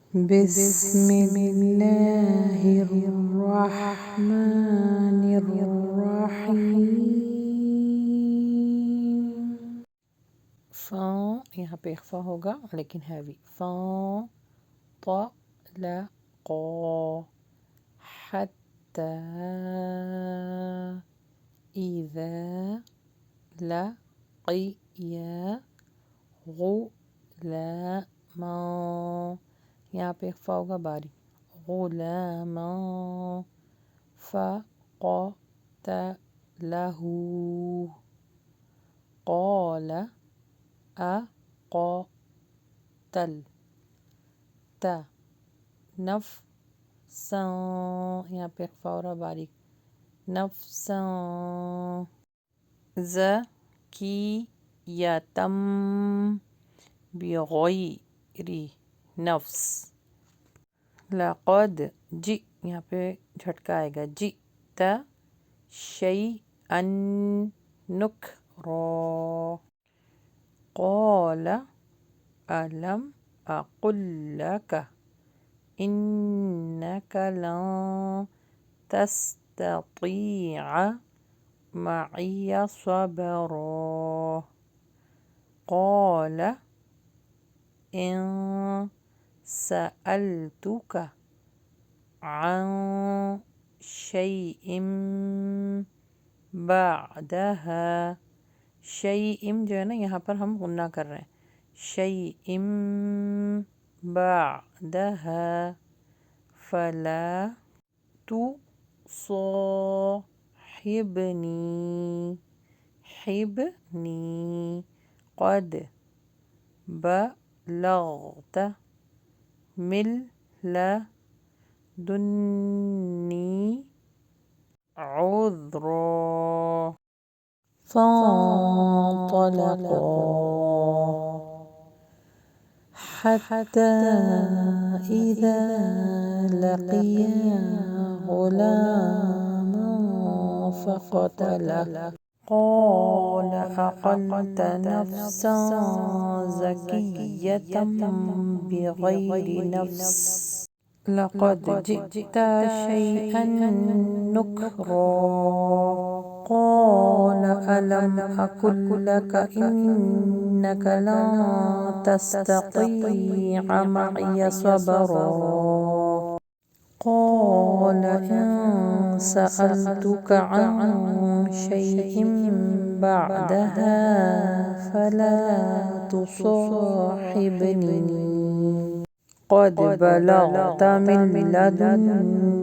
بسم الله الرحمن الرحيم. فا یہاں پہ اخفا ہوگا لیکن ہیوی. فا طلق حتى إذا لقيا غلاما. یہاں پہ اخفا ہوگا باریک. غلاما فقتله قال أقتل تا نفسا. یہاں پہ اخفا ہو رہا باریک. نفسا زکیتم بغیر نفس. لقد یہاں پہ جھٹکا آئے گا. جئت شیئا نکرا. قال ألم أقل لك إنك لن تستطيع معي صبرا. قال إن سألتك عن شيء بعدها. شیء جو ہے نا یہاں پر ہم غنہ کر رہے ہیں. شیء بعدها فلا تصاحبني قد بلغت من لدني عذرا. فانطلقا حتى إذا لقيا غلاما فقتله. قال أقتلت نفسا زكية بغير نفس لقد جئت شيئا نكرا. قال ألم أقل لك إنك لن تستطيع معي صبرا. قال إن سألتك عن شيء بعدها فلا تصاحبني قد بلغت من لدني